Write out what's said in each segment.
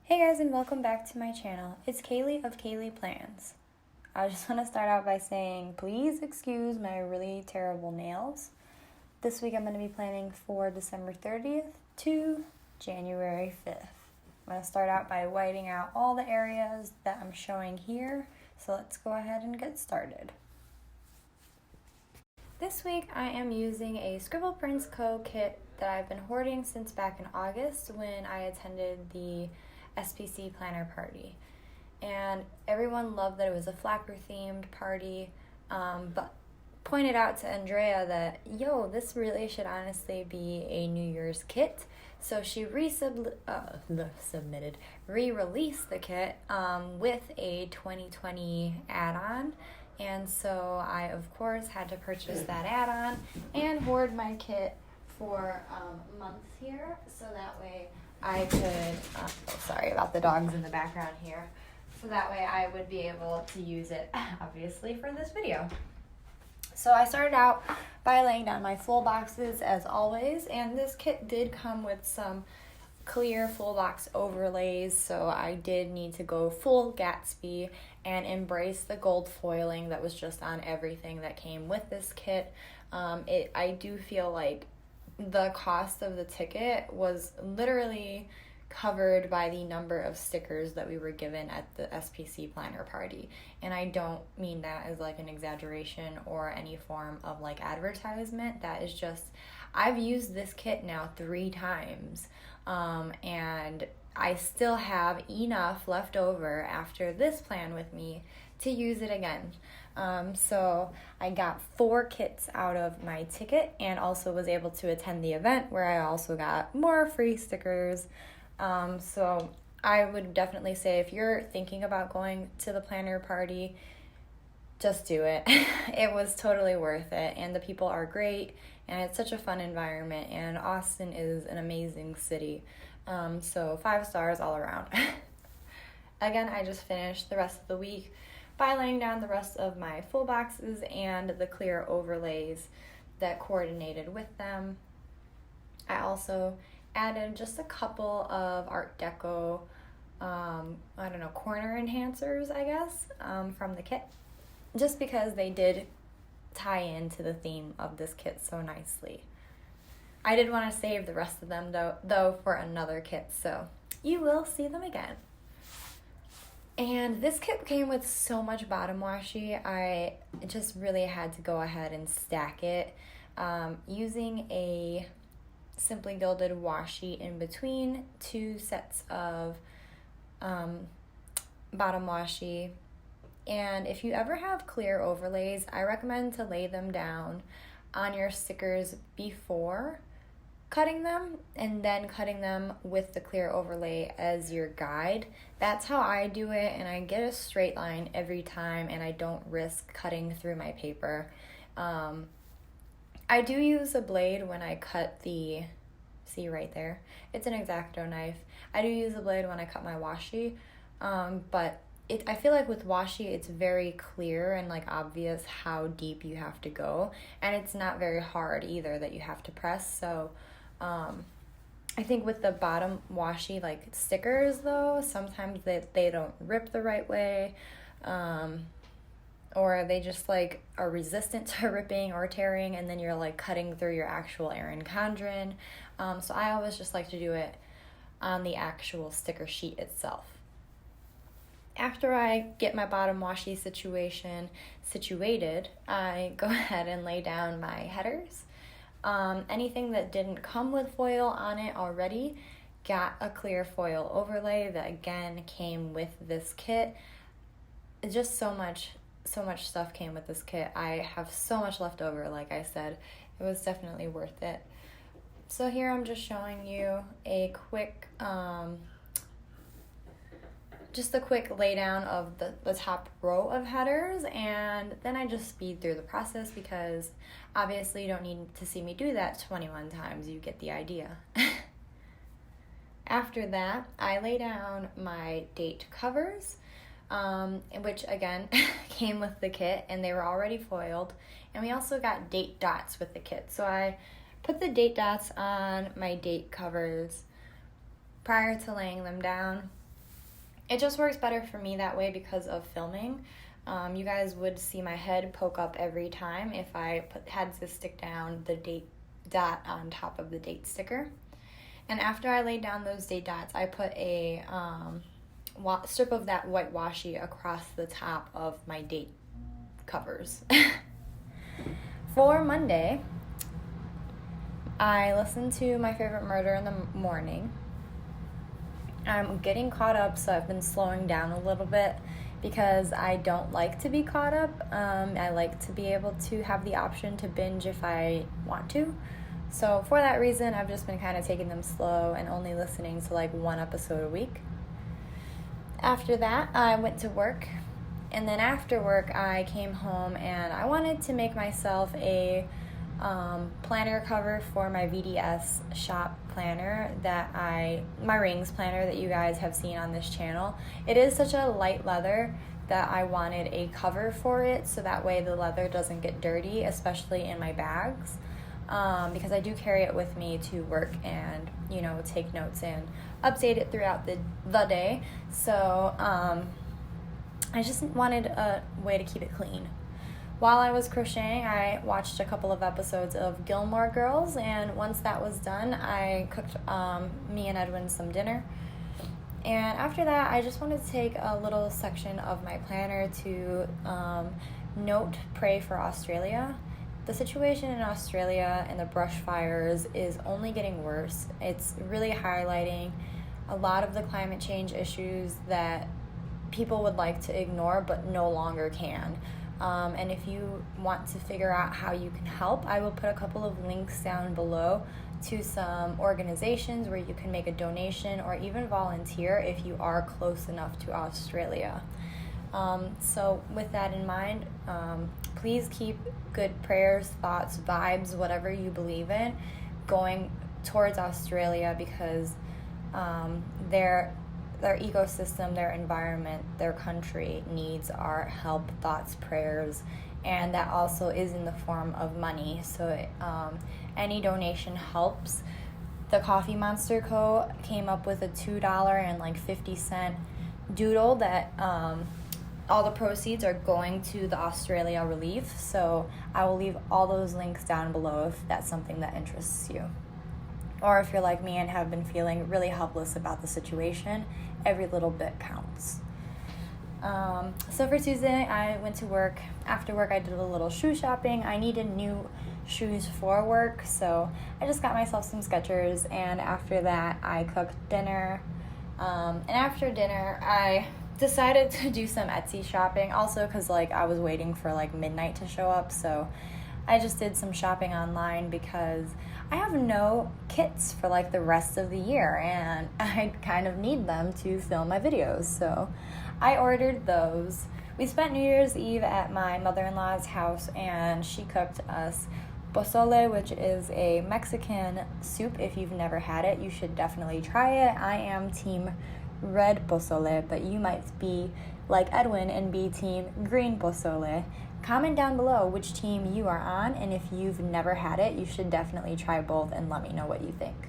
Hey guys, and welcome back to my channel. It's Kaylee of Kaylee Plans. I just want to start out by saying please excuse my really terrible nails. This week I'm going to be planning for December 30th to January 5th. I'm going to start out by whiting out all the areas that I'm showing here, so let's go ahead and get started. This week I am using a Scribble Prints Co. kit that I've been hoarding since back in August when I attended the SPC planner party. And everyone loved that it was a flapper themed party, but pointed out to Andrea that, this really should honestly be a New Year's kit. So she re-released the kit with a 2020 add-on. And so I, of course, had to purchase that add-on and hoard my kit for months here. So that way I could, sorry about the dogs in the background here. So that way I would be able to use it, obviously, for this video. So I started out by laying down my full boxes as always, and this kit did come with some clear full box overlays, so I did need to go full Gatsby and embrace the gold foiling that was just on everything that came with this kit. I do feel like the cost of the ticket was literally covered by the number of stickers that we were given at the SPC planner party. And I don't mean that as like an exaggeration or any form of like advertisement. That is just, I've used this kit now 3 times. And I still have enough left over after this plan with me to use it again. So I got 4 kits out of my ticket and also was able to attend the event where I also got more free stickers. So I would definitely say if you're thinking about going to the planner party, just do it. It was totally worth it, and the people are great, and it's such a fun environment, and Austin is an amazing city. So 5 stars all around. Again, I just finished the rest of the week by laying down the rest of my full boxes and the clear overlays that coordinated with them. I also added just a couple of Art Deco, corner enhancers, I guess, from the kit, just because they did tie into the theme of this kit so nicely. I did want to save the rest of them though for another kit, so you will see them again. And this kit came with so much bottom washi, I just really had to go ahead and stack it using a Simply Gilded washi in between 2 sets of bottom washi. And if you ever have clear overlays, I recommend to lay them down on your stickers before cutting them and then cutting them with the clear overlay as your guide. That's how I do it, and I get a straight line every time and I don't risk cutting through my paper. I do use a blade when I cut the, see right there, it's an X-Acto knife. I do use a blade when I cut my washi, but I feel like with washi it's very clear and like obvious how deep you have to go, and it's not very hard either that you have to press. So I think with the bottom washi like stickers though, sometimes they don't rip the right way, or they just like are resistant to ripping or tearing, and then you're like cutting through your actual Erin Condren. So I always just like to do it on the actual sticker sheet itself. After I get my bottom washi situated, I go ahead and lay down my headers. Anything that didn't come with foil on it already got a clear foil overlay that again came with this kit. It's just so much stuff came with this kit. I have so much left over, like I said. It was definitely worth it. So here I'm just showing you a quick lay down of the top row of headers, and then I just speed through the process because obviously you don't need to see me do that 21 times. You get the idea. After that, I lay down my date covers, which again came with the kit, and they were already foiled, and we also got date dots with the kit. So I put the date dots on my date covers prior to laying them down, it just works better for me that way because of filming. You guys would see my head poke up every time if I had to stick down the date dot on top of the date sticker. And after I laid down those date dots, I put a strip of that white washi across the top of my date covers. For Monday, I listened to My Favorite Murder in the morning. I'm getting caught up, so I've been slowing down a little bit because I don't like to be caught up. I like to be able to have the option to binge if I want to. So for that reason, I've just been kind of taking them slow and only listening to like one episode a week. After that, I went to work. And then after work, I came home and I wanted to make myself a planner cover for my VDS shop planner my rings planner that you guys have seen on this channel. It is such a light leather that I wanted a cover for it so that way the leather doesn't get dirty, especially in my bags, because I do carry it with me to work and, take notes and update it throughout the day. So I just wanted a way to keep it clean. While I was crocheting, I watched a couple of episodes of Gilmore Girls, and once that was done, I cooked me and Edwin some dinner. And after that, I just wanted to take a little section of my planner to note Pray for Australia. The situation in Australia and the brush fires is only getting worse. It's really highlighting a lot of the climate change issues that people would like to ignore but no longer can. And if you want to figure out how you can help, I will put a couple of links down below to some organizations where you can make a donation or even volunteer if you are close enough to Australia. So with that in mind, please keep good prayers, thoughts, vibes, whatever you believe in, going towards Australia because their ecosystem, their environment, their country needs our help, thoughts, prayers, and that also is in the form of money. So any donation helps. The Coffee Monster Co. came up with a $2.50 doodle that all the proceeds are going to the Australia relief. So I will leave all those links down below if that's something that interests you. Or if you're like me and have been feeling really helpless about the situation, every little bit counts. So for Tuesday, I went to work. After work, I did a little shoe shopping. I needed new shoes for work, so I just got myself some Skechers, and after that, I cooked dinner. And after dinner, I decided to do some Etsy shopping, also because I was waiting for midnight to show up, so I just did some shopping online because I have no kits for the rest of the year and I kind of need them to film my videos. So I ordered those. We spent New Year's Eve at my mother-in-law's house and she cooked us pozole, which is a Mexican soup. If you've never had it, you should definitely try it. I am team red pozole, but you might be like Edwin and be team green pozole. Comment down below which team you are on, and if you've never had it, you should definitely try both and let me know what you think.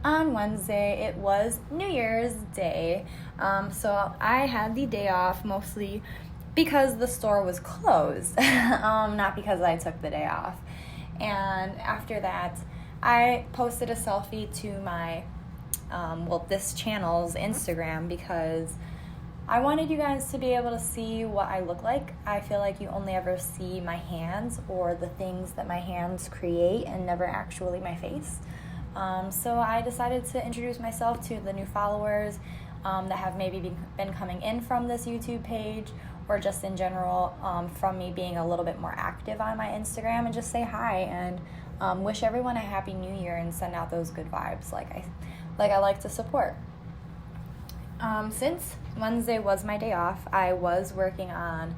On Wednesday, it was New Year's Day, so I had the day off mostly because the store was closed, not because I took the day off. And after that, I posted a selfie to my, this channel's Instagram because I wanted you guys to be able to see what I look like. I feel like you only ever see my hands or the things that my hands create and never actually my face. So I decided to introduce myself to the new followers that have maybe been coming in from this YouTube page or just in general from me being a little bit more active on my Instagram, and just say hi and wish everyone a happy new year and send out those good vibes like I like to support. Since Wednesday was my day off, I was working on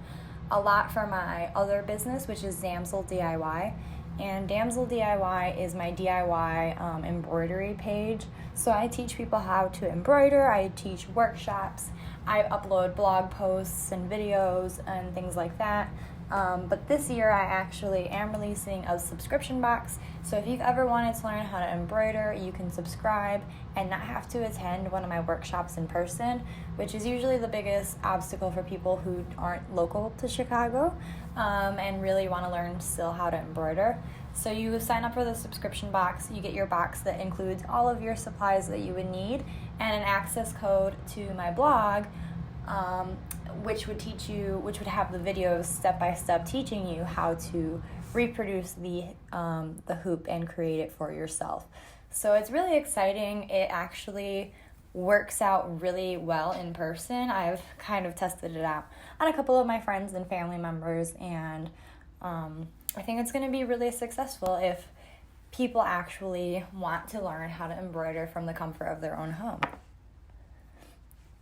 a lot for my other business, which is Damsel DIY. And Damsel DIY is my DIY embroidery page. So I teach people how to embroider, I teach workshops, I upload blog posts and videos and things like that. But this year I actually am releasing a subscription box. So if you've ever wanted to learn how to embroider, you can subscribe and not have to attend one of my workshops in person, which is usually the biggest obstacle for people who aren't local to Chicago and really want to learn still how to embroider. So you sign up for the subscription box, you get your box that includes all of your supplies that you would need and an access code to my blog, which would have the videos step by step teaching you how to reproduce the hoop and create it for yourself. So it's really exciting. It actually works out really well in person. I've kind of tested it out on a couple of my friends and family members, and I think it's going to be really successful if people actually want to learn how to embroider from the comfort of their own home.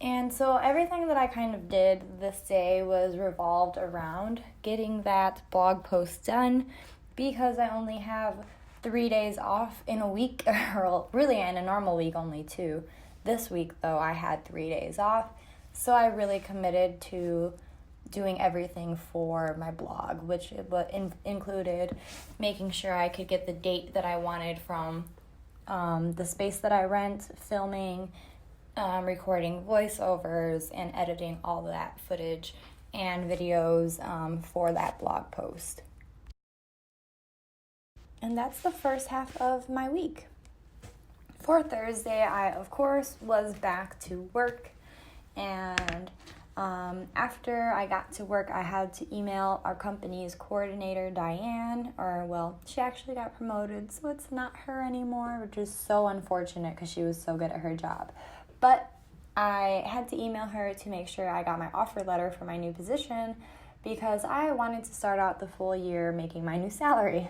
And so everything that I kind of did this day was revolved around getting that blog post done, because I only have 3 days off in a week, or really in a normal week only 2. This week, though, I had 3 days off, so I really committed to doing everything for my blog, which included making sure I could get the date that I wanted from the space that I rent, filming, recording voiceovers, and editing all that footage and videos for that blog post. And that's the first half of my week. For Thursday, I, of course, was back to work, and after I got to work, I had to email our company's coordinator, Diane, she actually got promoted, so it's not her anymore, which is so unfortunate because she was so good at her job. But I had to email her to make sure I got my offer letter for my new position, because I wanted to start out the full year making my new salary.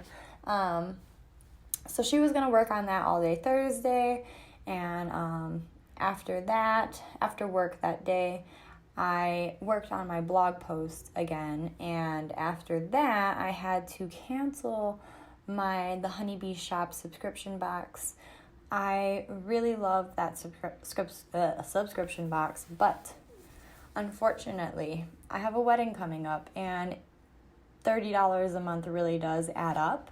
So she was going to work on that all day Thursday, and after work that day, I worked on my blog post again, and after that, I had to cancel the Honeybee Shop subscription box. I really love that subscription box, but unfortunately, I have a wedding coming up, and $30 a month really does add up.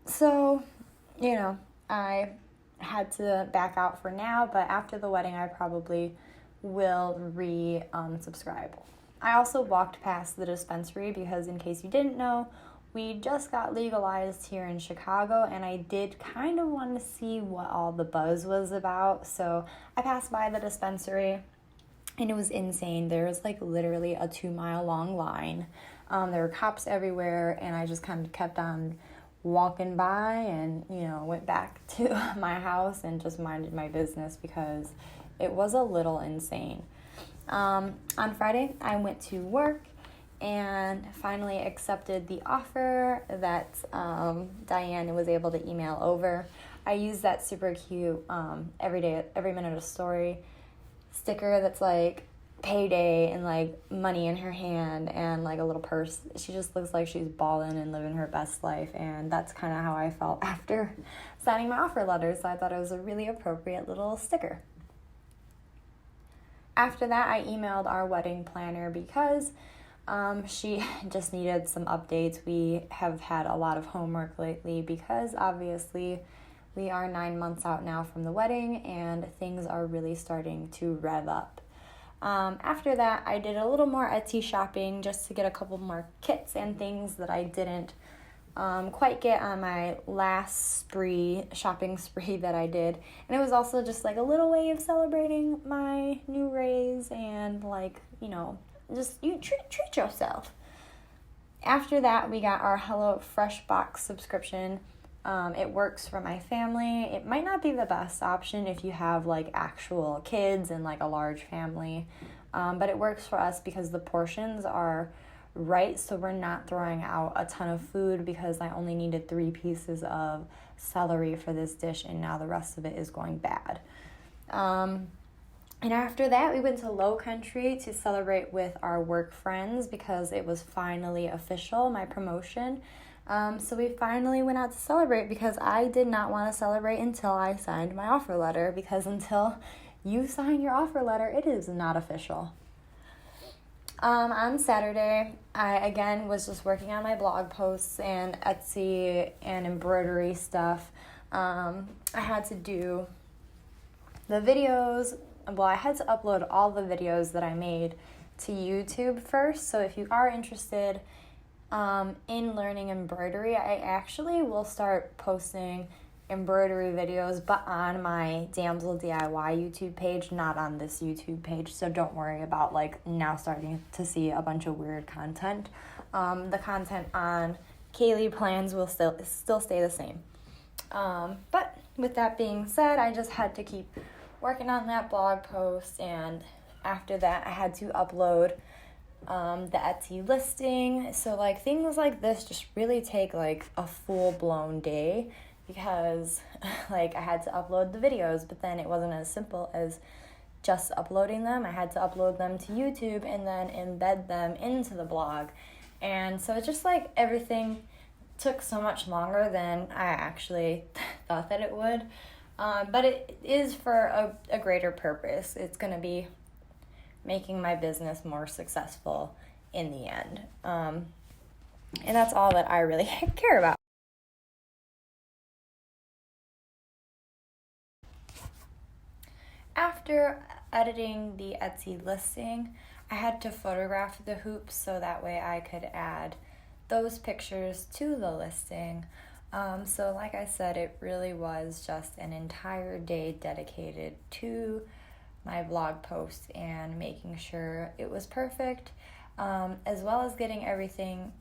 So, I had to back out for now, but after the wedding, I probably will subscribe. I also walked past the dispensary because, in case you didn't know, we just got legalized here in Chicago, and I did kind of want to see what all the buzz was about. So I passed by the dispensary, and it was insane. There was literally a 2-mile long line. There were cops everywhere, and I just kind of kept on walking by and, went back to my house and just minded my business because it was a little insane. On Friday, I went to work and finally accepted the offer that Diane was able to email over. I used that super cute every minute of story sticker that's payday and money in her hand and a little purse. She just looks like she's balling and living her best life, and that's kind of how I felt after signing my offer letter, so I thought it was a really appropriate little sticker. After that, I emailed our wedding planner because she just needed some updates. We have had a lot of homework lately because obviously we are 9 months out now from the wedding and things are really starting to rev up. After that, I did a little more Etsy shopping just to get a couple more kits and things that I didn't quite get on my last shopping spree that I did. And it was also just a little way of celebrating my new raise and just you treat yourself. After that, we got our Hello Fresh box subscription. It works for my family. It might not be the best option if you have actual kids and a large family, but it works for us because the portions are right, so we're not throwing out a ton of food because I only needed 3 pieces of celery for this dish, and now the rest of it is going bad. And after that, we went to Low Country to celebrate with our work friends because it was finally official, my promotion. So we finally went out to celebrate because I did not want to celebrate until I signed my offer letter, because until you sign your offer letter, it is not official. On Saturday, I again was just working on my blog posts and Etsy and embroidery stuff. I had to do the videos. Well, I had to upload all the videos that I made to YouTube first. So if you are interested in learning embroidery, I actually will start posting embroidery videos, but on my Damsel DIY YouTube page, not on this YouTube page. So don't worry about like now starting to see a bunch of weird content. The content on Kaylee Plans will still stay the same. But with that being said, I just had to keep working on that blog post, and after that I had to upload the Etsy listing. So like things like this just really take like a full-blown day, because like I had to upload the videos, but then it wasn't as simple as just uploading them. I had to upload them to YouTube and then embed them into the blog. And so it's just like everything took so much longer than I actually thought that it would. But it is for a greater purpose. It's going to be making my business more successful in the end. And that's all that I really care about. After editing the Etsy listing, I had to photograph the hoops so that way I could add those pictures to the listing. So like I said, it really was just an entire day dedicated to my blog post and making sure it was perfect, as well as getting everything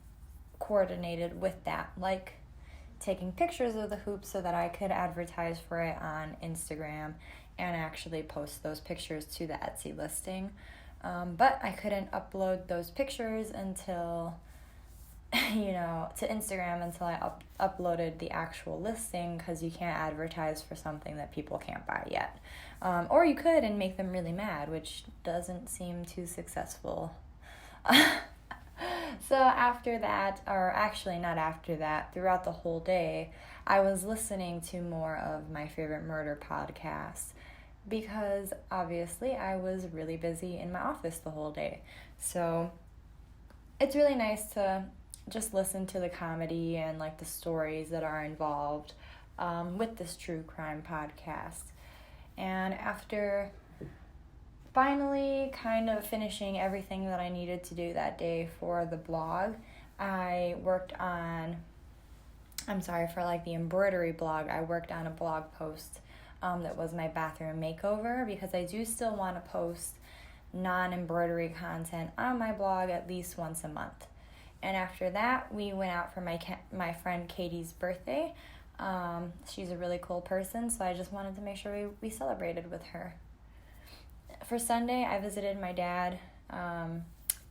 coordinated with that, like taking pictures of the hoops so that I could advertise for it on Instagram and actually post those pictures to the Etsy listing. But I couldn't upload those pictures until, to Instagram until I uploaded the actual listing, because you can't advertise for something that people can't buy yet. Or you could and make them really mad, which doesn't seem too successful. So after that, or actually not after that, throughout the whole day, I was listening to more of my favorite murder podcasts, because obviously I was really busy in my office the whole day. So it's really nice to just listen to the comedy and like the stories that are involved with this true crime podcast. And after finally kind of finishing everything that I needed to do that day for the blog, I worked on, for like the embroidery blog, I worked on a blog post that was my bathroom makeover, because I do still want to post non-embroidery content on my blog at least once a month. And after that, we went out for my friend Katie's birthday. She's a really cool person, so I just wanted to make sure we celebrated with her. For Sunday, I visited my dad.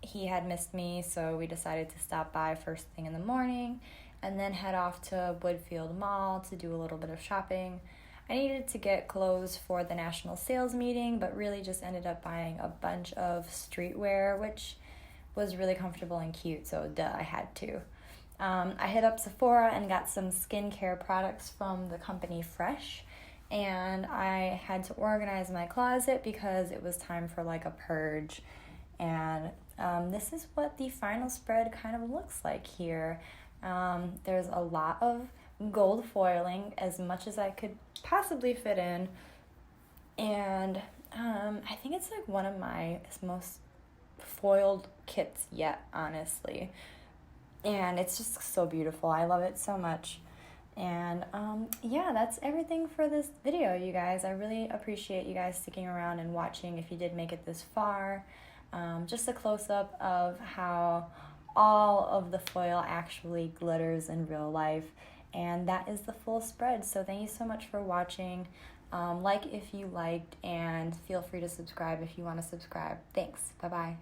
He had missed me, so we decided to stop by first thing in the morning and then head off to Woodfield Mall to do a little bit of shopping. I needed to get clothes for the national sales meeting, but really just ended up buying a bunch of streetwear, which was really comfortable and cute, so I had to. I hit up Sephora and got some skincare products from the company Fresh, and I had to organize my closet because it was time for like a purge. And this is what the final spread kind of looks like here. There's a lot of gold foiling, as much as I could possibly fit in, and I think it's like one of my most foiled kits yet, honestly, and it's just so beautiful. I love it so much. And that's everything for this video, you guys. I really appreciate you guys sticking around and watching if you did make it this far. Just a close-up of how all of the foil actually glitters in real life, and that is the full spread. So thank you so much for watching. Like if you liked, and feel free to subscribe if you want to subscribe. Thanks. Bye-bye.